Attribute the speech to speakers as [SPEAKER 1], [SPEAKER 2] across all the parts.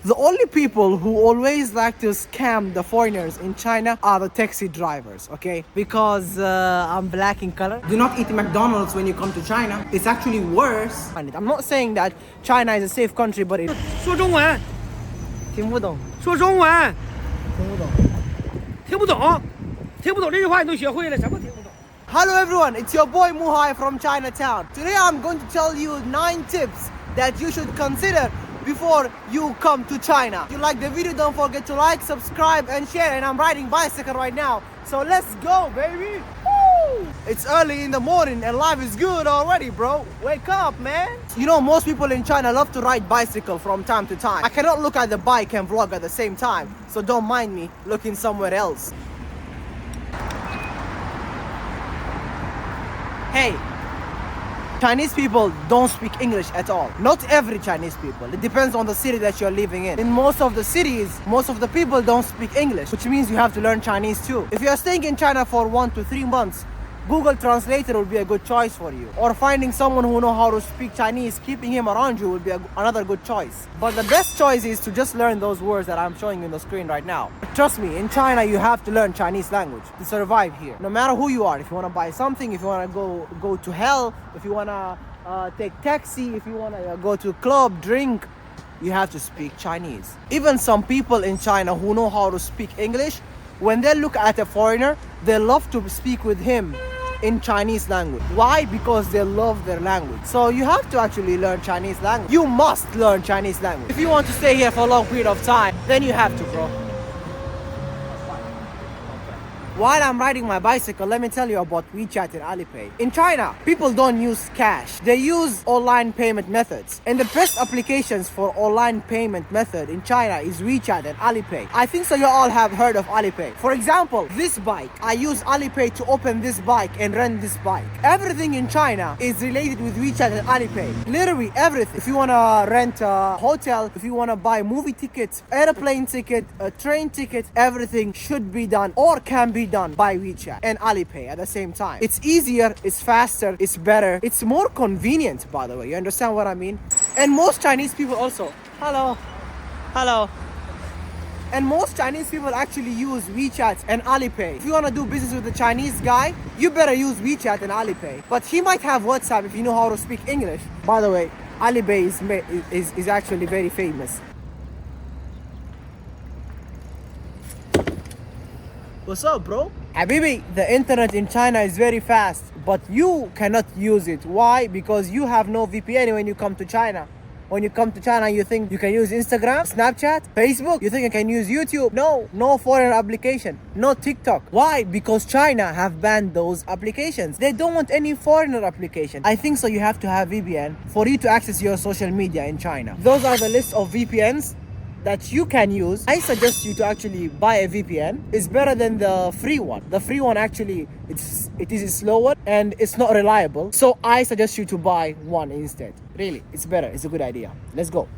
[SPEAKER 1] The only people who always like to scam the foreigners in China are the taxi drivers, okay? Because I'm black in color. Do not eat McDonald's when you come to China. It's actually worse. I'm not saying that China is a safe country, but it...
[SPEAKER 2] 说中文，
[SPEAKER 1] 听不懂，
[SPEAKER 2] 说中文，
[SPEAKER 1] 听不懂。
[SPEAKER 2] 听不懂，听不懂这句话你都学会了，什么听不懂？
[SPEAKER 1] Hello everyone, it's your boy Muhai from Chinatown. Today I'm going to tell you 9 tips that you should consider before you come to China. If you like the video, don't forget to like, subscribe and share. And I'm riding bicycle right now, so let's go baby. Woo! It's early in the morning and life is good already, bro. Wake up, man. You know, most people in China love to ride bicycle from time to time. I cannot look at the bike and vlog at the same time, so don't mind me looking somewhere else. Hey, Chinese people don't speak English at all. Not every Chinese people. It depends on the city that you're living in. In most of the cities, most of the people don't speak English, which means you have to learn Chinese too. If you're staying in China for 1 to 3 months, Google Translator will be a good choice for you. Or finding someone who knows how to speak Chinese, keeping him around you will be another good choice. But the best choice is to just learn those words that I'm showing you on the screen right now. Trust me, in China you have to learn Chinese language to survive here. No matter who you are, if you want to buy something, if you want to go to hell, if you want to take taxi, if you want to go to a club, drink, you have to speak Chinese. Even some people in China who know how to speak English, when they look at a foreigner, they love to speak with him in Chinese language. Why? Because they love their language. So you have to actually learn Chinese language. You must learn Chinese language. If you want to stay here for a long period of time, then you have to, bro. While I'm riding my bicycle, let me tell you about WeChat and Alipay. In China, people don't use cash. They use online payment methods. And the best applications for online payment method in China is WeChat and Alipay. I think so you all have heard of Alipay. For example, this bike. I use Alipay to open this bike and rent this bike. Everything in China is related with WeChat and Alipay. Literally everything. If you want to rent a hotel, if you want to buy movie tickets, airplane ticket, a train ticket, everything should be done or can be done by WeChat and Alipay at the same time. It's easier, it's faster, it's better, it's more convenient, by the way. You understand what I mean? And most Chinese people also, hello, and most Chinese people actually use WeChat and Alipay. If you want to do business with a Chinese guy, you better use WeChat and Alipay. But he might have WhatsApp if you know how to speak English. By the way, Alipay is actually very famous. What's up, bro? Habibi, the internet in China is very fast, but you cannot use it. Why? Because you have no VPN when you come to China. When you come to China, you think you can use Instagram, Snapchat, Facebook. You think you can use YouTube. No foreign application, no TikTok. Why? Because China have banned those applications. They don't want any foreigner application. I think so you have to have VPN for you to access your social media in China. Those are the list of VPNs that you can use. I suggest you to actually buy a VPN. It's better than the free one. The free one actually it is slower and it's not reliable. So I suggest you to buy one instead. Really, it's better. It's a good idea. Let's go.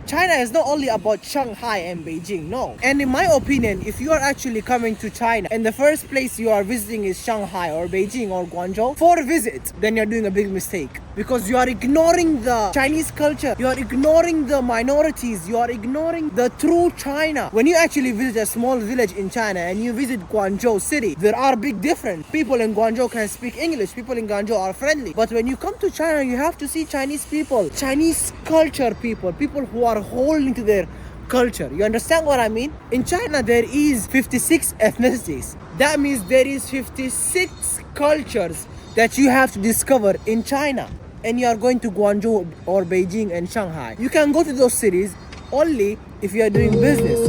[SPEAKER 1] China is not only about Shanghai and Beijing, no. And in my opinion, if you are actually coming to China and the first place you are visiting is Shanghai or Beijing or Guangzhou for a visit, then you're doing a big mistake. Because you are ignoring the Chinese culture, you are ignoring the minorities, you are ignoring the true China. When you actually visit a small village in China and you visit Guangzhou city, there are big difference. People in Guangzhou can speak English, people in Guangzhou are friendly. But when you come to China, you have to see Chinese people, Chinese culture people who are holding to their culture. You understand what I mean? In China, there is 56 ethnicities. That means there is 56 cultures that you have to discover in China. And you are going to Guangzhou or Beijing and Shanghai. You can go to those cities only if you are doing business.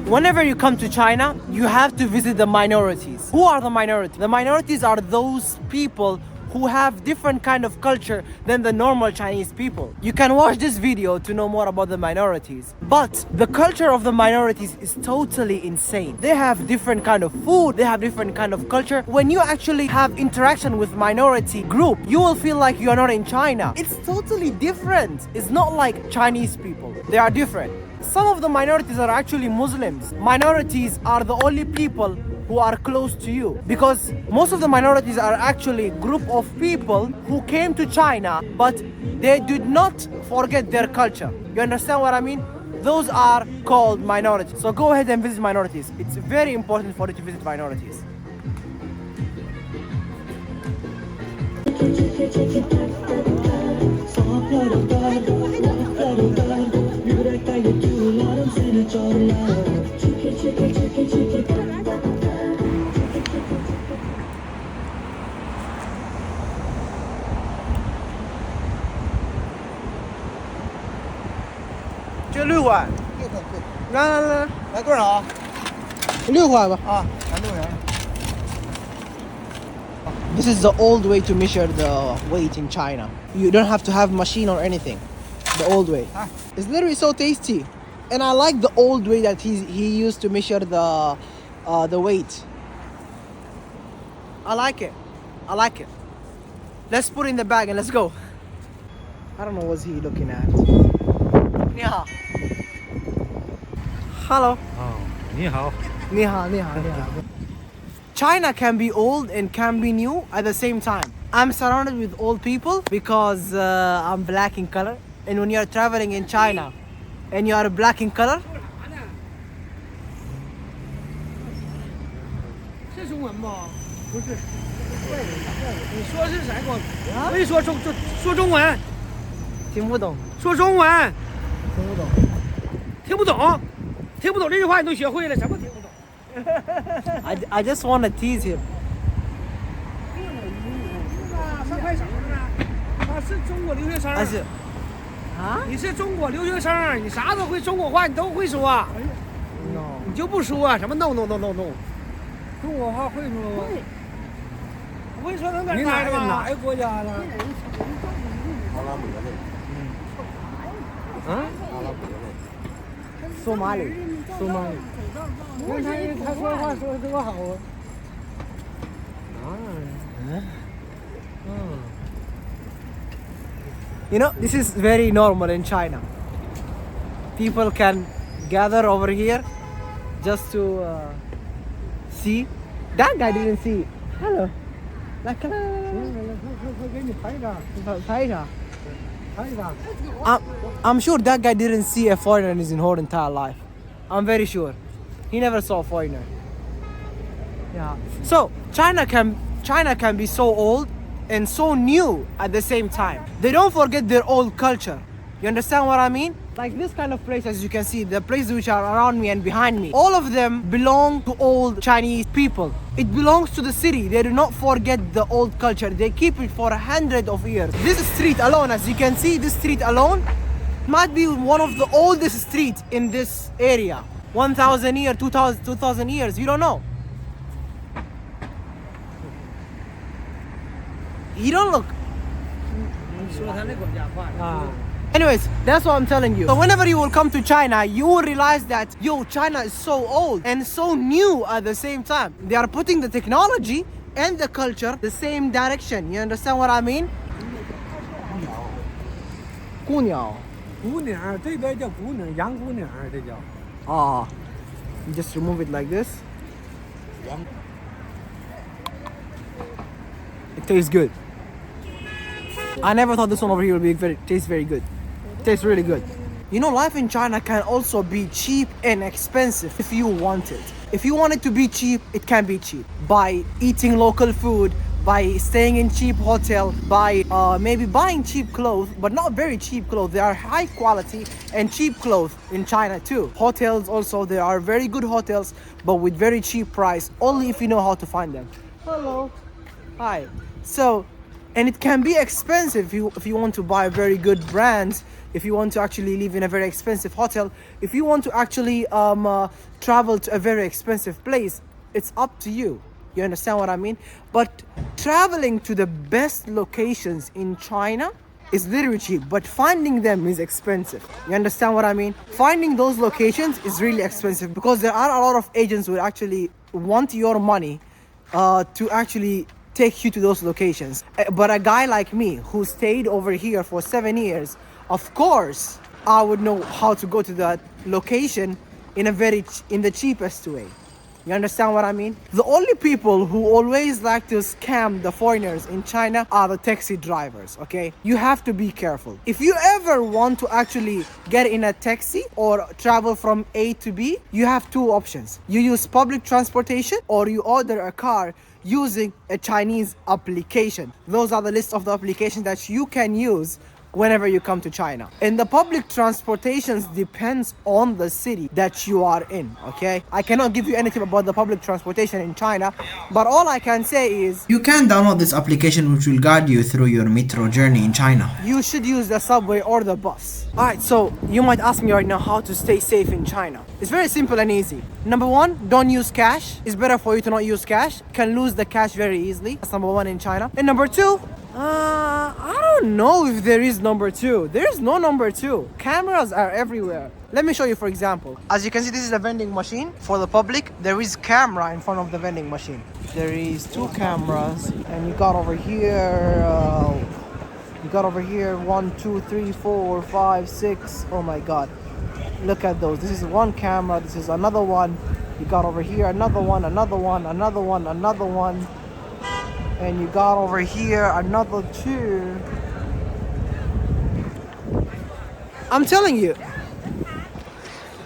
[SPEAKER 1] Whenever you come to China, you have to visit the minorities. Who are the minorities? The minorities are those people who have different kind of culture than the normal Chinese people. You can watch this video to know more about the minorities. But the culture of the minorities is totally insane. They have different kind of food, they have different kind of culture. When you actually have interaction with minority group, you will feel like you are not in China. It's totally different. It's not like Chinese people. They are different. Some of the minorities are actually Muslims. Minorities are the only people who are close to you, because most of the minorities are actually a group of people who came to China but they did not forget their culture. You understand what I mean? Those are called minorities. So go ahead and visit minorities. It's very important for you to visit minorities.这6块，来多少？6块吧。啊，来6元。This is the old way to measure the weight in China. You don't have to have machine or anything. The old way. It's literally so tasty, and I like the old way that he used to measure the weight. I like it. I like it. Let's put it in the bag and let's go. I don't know what's he looking at. 你好。Hello.
[SPEAKER 2] 你好。
[SPEAKER 1] 你好，你好，你好。China can be old and can be new at the same time. I'm surrounded with old people because I'm black in color. And when you're traveling in China and you are black in color,
[SPEAKER 2] 是中文吗？不是，你说是啥国？没说说中文，
[SPEAKER 1] 听不懂，
[SPEAKER 2] 说中文，
[SPEAKER 1] 听不懂，
[SPEAKER 2] 听不懂，听不懂这句话你都学会了，什么听不懂？I
[SPEAKER 1] just want to tease him.
[SPEAKER 2] 上快手呢？他是中国留学生。
[SPEAKER 1] 是啊？
[SPEAKER 2] 你是中国留学生，你啥都会，中国话你都会说。
[SPEAKER 1] No.
[SPEAKER 2] 你就不说什么 no。中国话会说吗？不会说能干啥的吗？哪个国家的？
[SPEAKER 3] 阿拉伯的。
[SPEAKER 1] 啊？
[SPEAKER 3] 阿拉伯的。
[SPEAKER 1] 索马里。
[SPEAKER 2] 你看他说话说的多好啊！You
[SPEAKER 1] know, this is very normal in China. People can gather over here just to see. That guy didn't see. Hello. Like, I'm sure that guy didn't see a foreigner in his whole entire life. I'm very sure. He never saw a foreigner. Yeah. So China can be so old and so new at the same time. They don't forget their old culture. You understand what I mean? Like this kind of place, as you can see, the places which are around me and behind me, all of them belong to old Chinese people. It belongs to the city. They do not forget the old culture. They keep it for 100 of years. This street alone, as you can see, this street alone might be one of the oldest streets in this area. 1,000 years, 2,000 years, you don't know. You don't look. Anyways, that's what I'm telling you. So whenever you will come to China, you will realize that, China is so old and so new at the same time. They are putting the technology and the culture the same direction. You understand what I mean? 姑娘，
[SPEAKER 2] 这边叫姑娘，洋姑娘这叫。
[SPEAKER 1] You just remove it like this. It tastes good. I never thought this one over here would taste very good. It tastes really good. You know, life in China can also be cheap and expensive if you want it. If you want it to be cheap, it can be cheap. By eating local food, by staying in cheap hotel, by maybe buying cheap clothes, but not very cheap clothes. There are high quality and cheap clothes in China too. Hotels also, there are very good hotels, but with very cheap price, only if you know how to find them. Hello. Hi. So, and it can be expensive if you want to buy very good brands, if you want to actually live in a very expensive hotel, if you want to actually travel to a very expensive place, it's up to you. You understand what I mean? But traveling to the best locations in China is literally cheap, but finding them is expensive. You understand what I mean? Finding those locations is really expensive because there are a lot of agents who actually want your money to actually take you to those locations. But a guy like me who stayed over here for 7 years, of course, I would know how to go to that location in the cheapest way. You understand what I mean? The only people who always like to scam the foreigners in China are the taxi drivers, okay? You have to be careful. If you ever want to actually get in a taxi or travel from A to B, you have two options. You use public transportation or you order a car using a Chinese application. Those are the list of the applications that you can use whenever you come to China. And the public transportations depends on the city that you are in, okay? I cannot give you anything about the public transportation in China, but all I can say is
[SPEAKER 4] You can download this application which will guide you through your metro journey in China.
[SPEAKER 1] you should use the subway or the bus. Alright, so you might ask me right now how to stay safe in China. It's very simple and easy. Number one, don't use cash. It's better for you to not use cash. You can lose the cash very easily. That's number one in China. And number two, I don't know if there is number two. There is no number two. Cameras are everywhere. Let me show you, for example. As you can see, this is a vending machine for the public. There is camera in front of the vending machine. There is two cameras, and you got over here. You got over here 1, 2, 3, 4, 5, 6. Oh my God! Look at those. This is one camera. This is another one. You got over here another one, another one, another one, another one. And you got over here another two. I'm telling you,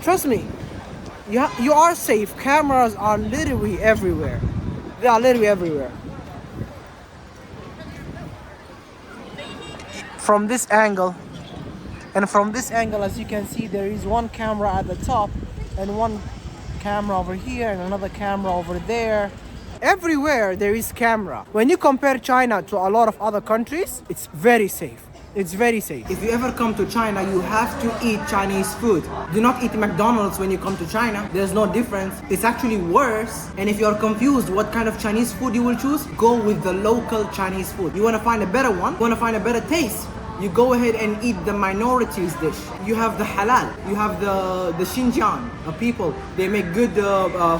[SPEAKER 1] trust me, you are safe. Cameras are literally everywhere. They are literally everywhere. From this angle, and from this angle, as you can see, there is one camera at the top and one camera over here and another camera over there. Everywhere there is camera. When you compare China to a lot of other countries, it's very safe. It's very safe. If you ever come to China, you have to eat Chinese food. Do not eat McDonald's when you come to China. There's no difference. It's actually worse. And if you're confused what kind of Chinese food you will choose, go with the local Chinese food. You want to find a better one, you want to find a better taste, you go ahead and eat the minorities dish. You have the halal, you have the Xinjiang people. They make good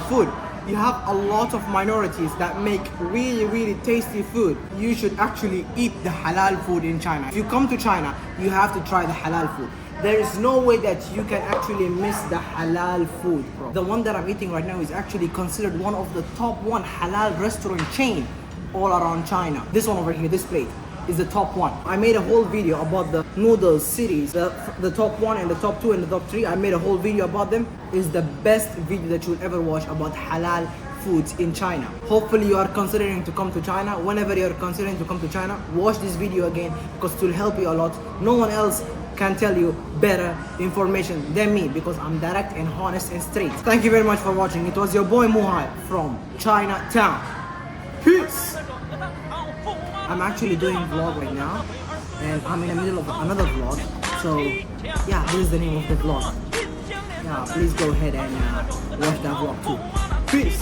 [SPEAKER 1] food. You have a lot of minorities that make really tasty food. You should actually eat the halal food in China. If you come to China, you have to try the halal food. There is no way that you can actually miss the halal food, bro. The one that I'm eating right now is actually considered one of the top 1 halal restaurant chain all around China. This one over here, this plate, is the top 1. I made a whole video about the noodles cities, the top 1 and the top 2 and the top 3. I made a whole video about them. It's the best video that you'll ever watch about halal foods in China. Hopefully you are considering to come to China. Whenever you're considering to come to China, watch this video again because it will help you a lot. No one else can tell you better information than me because I'm direct and honest and straight. Thank you very much for watching. It was your boy Muhai from Chinatown. Peace! I'm actually doing a vlog right now and I'm in the middle of another vlog, so yeah, this is the name of the vlog. Yeah, please go ahead and watch that vlog too. Peace!